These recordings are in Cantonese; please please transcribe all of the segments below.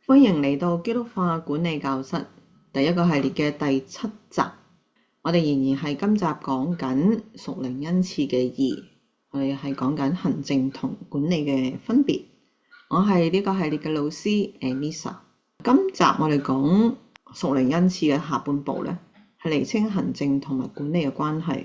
歡迎嚟到基督化管理教室第一個系列嘅第7集。我哋仍然係今集講緊屬靈恩賜嘅2，我哋係講緊行政同管理嘅分別。我係呢個系列嘅老師 Anissa。今集我哋講屬靈恩賜嘅下半部咧，係釐清行政同埋管理嘅關係，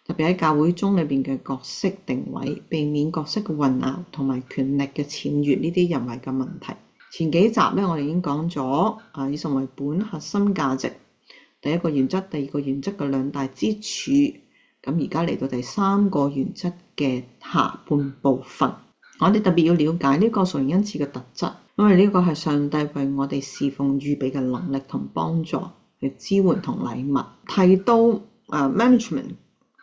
特別喺教會中裏邊嘅角色定位，避免角色嘅混淆同埋權力嘅僭越呢啲人為嘅問題。前幾集咧，我哋已經講咗以神為本核心價值，第一個原則、第二個原則嘅兩大支柱。咁而家嚟到第三個原則嘅下半部分，我哋特別要了解呢個屬靈恩賜嘅特質，因為呢個係上帝為我哋侍奉預備嘅能力同幫助嘅支援同禮物。提到management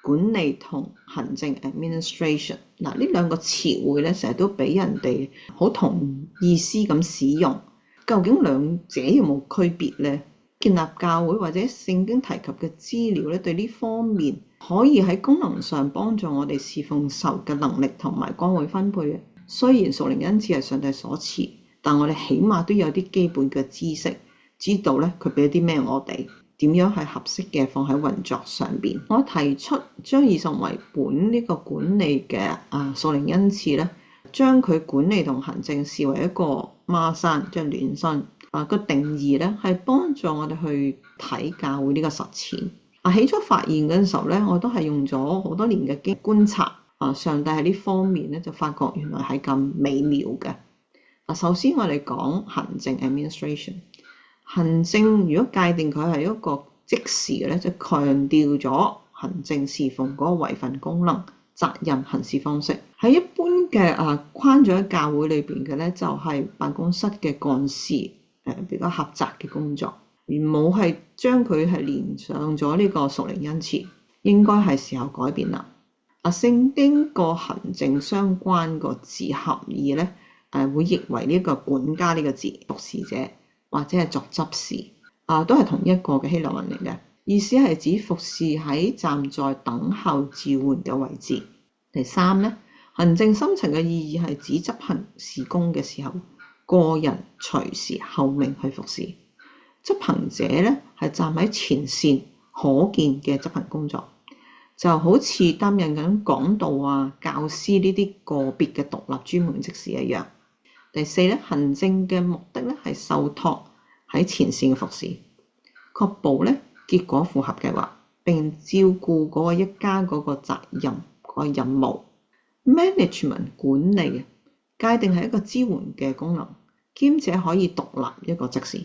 管理同行政 administration， 呢兩個詞彙咧，成日都俾人哋好同意思咁使用。究竟兩者有冇區別咧？建立教會或者聖經提及嘅資料咧，對呢方面可以喺功能上幫助我哋侍奉神嘅能力同埋崗位分配嘅。雖然屬靈恩賜係上帝所賜，但我哋起碼都有啲基本嘅知識，知道咧佢俾啲咩我哋，點樣係合適嘅放喺運作上邊。我提出將以神為本呢個管理嘅屬靈恩賜咧，將佢管理同行政視為一個孖生，即係聯身。個定義咧係幫助我哋去睇教會呢個實踐。起初發現嗰陣時候咧，我都係用咗好多年嘅觀察。上帝喺呢方面咧就發覺原來係咁美妙嘅。首先我哋講行政 administration。行政如果界定佢係一個即時嘅咧，就強調咗行政侍奉嗰個位份功能、責任、行事方式。喺一般嘅框咗喺教會裏邊嘅咧，就係辦公室嘅幹事比較狹窄嘅工作，而冇係將佢係連上咗呢個屬靈恩賜，應該係時候改變啦。聖經個行政相關個字合意咧，會譯為呢個管家呢個字，服侍者或者係作執事，都係同一個嘅希臘文嚟嘅，意思係指服侍喺站在等候召喚嘅位置。第三咧，行政深層嘅意義係指執行事工嘅時候，個人隨時候命去服侍。執行者咧係站喺前線可見嘅執行工作，就好似擔任緊講道教師呢啲個別嘅獨立專門職事一樣。第四咧，行政嘅目的咧係受託喺前線嘅服侍，確保咧結果符合計劃，並照顧嗰個一家嗰個責任嗰個任務。Management 管理界定係一個支援嘅功能，兼且可以獨立一個職事。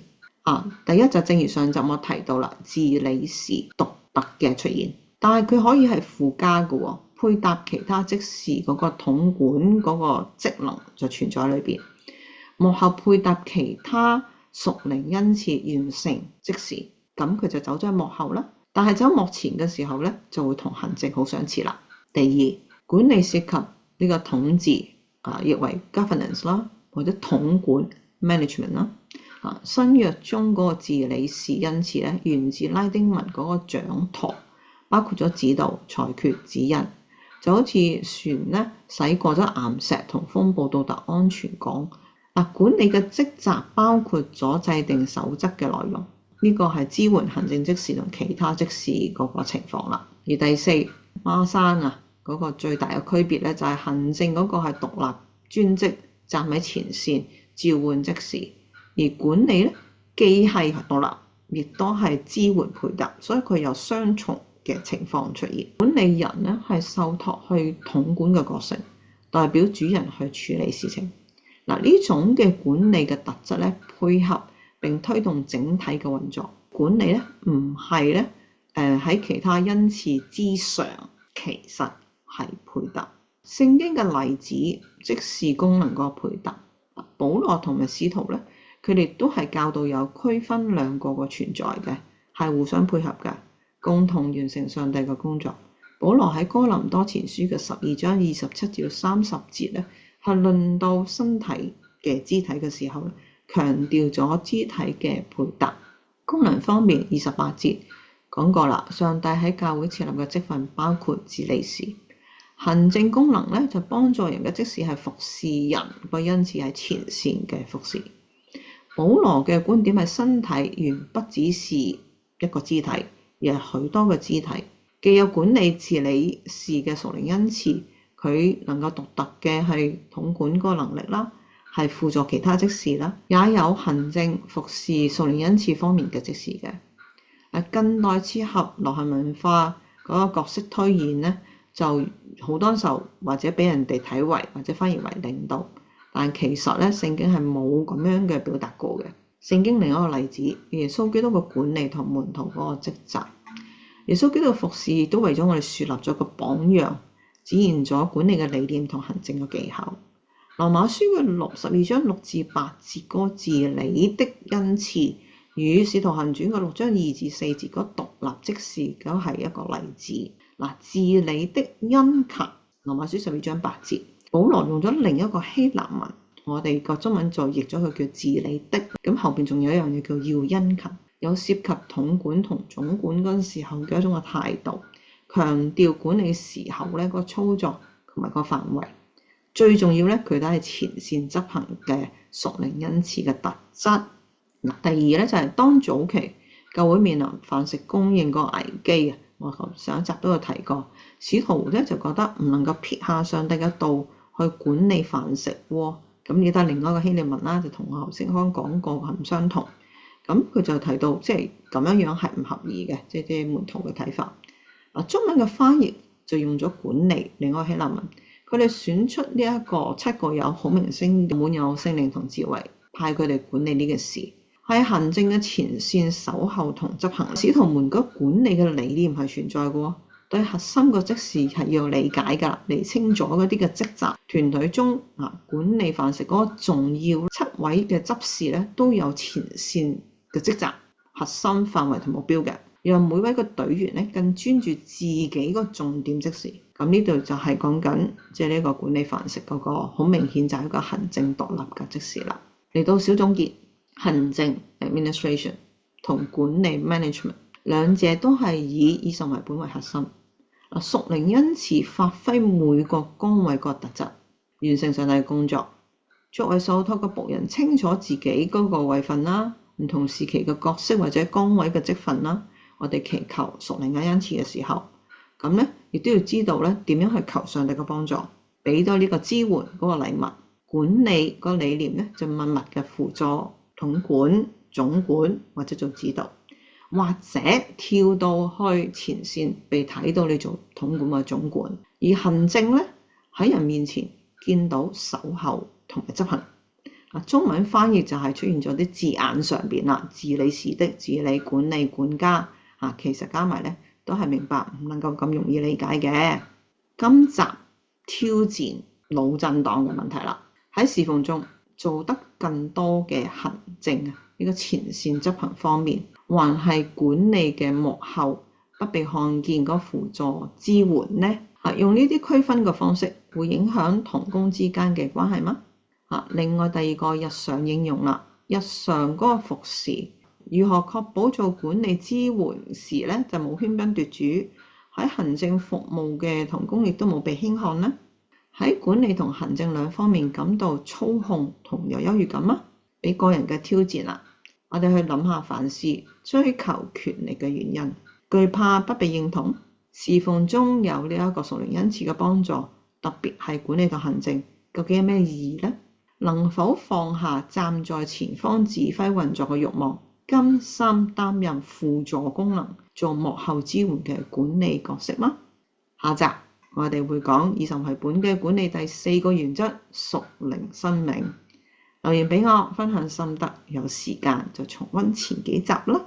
第一就正如上集我提到啦，治理時獨特嘅出現，但係佢可以係附加嘅，配搭其他職事嗰個統管嗰個職能就存在喺裏邊。幕後配搭其他屬靈恩賜完成職事，咁佢就走咗喺幕後啦。但係走幕前嘅時候咧，就會同行政好相似啦。第二，管理涉及呢個統治，譯為 governance 啦，或者統管 management 啦。新約中嗰個治理士恩賜咧，源自拉丁文嗰個掌舵，包括咗指導、裁決、指引，就好似船咧駛過咗岩石同風暴到達安全港。管理嘅職責包括咗制定守則嘅內容，呢個係支援行政職事同其他職事嗰個情況啦。而第四，孖生嗰個最大嘅區別咧，就係行政嗰個係獨立專職，站喺前線召喚職事，而管理咧既係獨立，亦都係支援配搭，所以佢有雙重嘅情況出現。管理人咧係受託去統管嘅角色，代表主人去處理事情。呢種嘅管理嘅特質咧，配合並推動整體嘅運作。管理咧唔係咧喺其他恩賜之上，其實係配搭。聖經嘅例子即是功能個配搭。保羅同埋使徒咧，佢哋都係教導有區分兩個個存在嘅，係互相配合嘅，共同完成上帝嘅工作。保羅喺哥林多前書嘅12章27至30節咧，係論到身體嘅肢體嘅時候，強調咗肢體嘅配搭。功能方面28節講過啦，上帝喺教會設立嘅職份包括治理士。行政功能咧就幫助人嘅職事係服侍人，個恩賜係前線嘅服侍。保羅嘅觀點係身體原不只是一個肢體，而係許多個肢體，既有管理治理事嘅屬靈恩賜，佢能夠獨特嘅係統管嗰個能力啦，係輔助其他職事啦，也有行政服侍屬靈恩賜方面嘅職事嘅。近代切合流行文化嗰個角色推演咧，就好多時候或者俾人哋睇為或者翻譯為領導，但其實咧聖經係冇咁樣嘅表達過嘅。聖經另一個例子，耶穌基督嘅管理同門徒嗰個職責，耶穌基督嘅服侍都為咗我哋樹立咗個榜樣，展現咗管理嘅理念同行政嘅技巧。羅馬書嘅12章6至8節嗰個治理的恩賜，與使徒行傳嘅6章2至4節嗰獨立職事都係一個例子。治理的殷勤，羅馬書12章8節，保羅用咗另一個希臘文，我哋個中文就譯咗佢叫治理的，咁後邊仲有一樣嘢叫要殷勤，有涉及統管同總管嗰陣時候嘅一種嘅態度，強調管理時候咧個操作同埋個範圍，最重要咧佢都係前線執行嘅屬靈恩賜嘅特質。第二咧就係當早期教會面臨飯食供應個危機啊，我上一集都有提過，使徒咧就覺得唔能夠撇下上帝嘅道去管理飯食喎。咁你睇另外一個希臘文啦，就同我頭先講過係唔相同。咁佢就提到即係咁樣係唔合意嘅，即係啲門徒嘅睇法。中文嘅翻譯就用咗管理另外一個希臘文，佢哋選出呢一個7個有好明星、滿有聖靈同智慧，派佢哋管理呢件事，係行政嘅前線守候同執行。使徒們嗰管理嘅理念係存在嘅喎，對核心個職事係要理解㗎，釐清咗嗰啲嘅職責。團隊中管理飯食嗰個重要7位嘅執事咧，都有前線嘅職責、核心範圍同目標嘅，讓每位個隊員咧更專注自己個重點職事。咁呢度就係講緊即係呢個管理飯食嗰個好明顯就係一個行政獨立嘅職事啦。嚟到小總結，行政 administration 同管理 management 兩者都係以以神為本為核心。屬靈恩賜發揮每個崗位個特質，完成上帝嘅工作。作為受託嘅僕人，清楚自己嗰個位份啦，唔同時期嘅角色或者崗位嘅職份啦，我哋祈求屬靈嘅恩賜嘅時候，咁咧亦都要知道咧點樣去求上帝嘅幫助，俾到呢個支援嗰個禮物。管理個理念咧就默默嘅輔助統管、總管或者做指導，或者跳到去前線被睇到你做統管或總管。而行政咧喺人面前見到守候同埋執行。中文翻譯就係出現咗啲字眼上邊啦，治理事的、治理、管理、管家其實加埋咧都係明白唔能夠咁容易理解嘅。今集挑戰腦震盪嘅問題啦，喺侍奉中做得更多嘅行政呢個前線執行方面，還係管理嘅幕後不被看見嗰輔助支援呢？用呢啲區分嘅方式會影響同工之間嘅關係嗎？另外第二個日常應用啦，日常嗰個服侍如何確保做管理支援時咧就冇喧賓奪主，喺行政服務嘅同工亦都冇被輕看呢？喺管理同行政兩方面感到操控同有優越感嗎？俾個人嘅挑戰啦，我哋去諗下凡事追求權力嘅原因，懼怕不被認同，侍奉中有呢一個屬靈恩賜嘅幫助，特別係管理同行政，究竟有咩意義呢？能否放下站在前方指揮運作嘅慾望，甘心擔任輔助功能，做幕後支援嘅管理角色嗎？下集我哋會講以神為本嘅管理第4個原則，屬靈生命。留言俾我分享心得，有時間就重溫前幾集啦。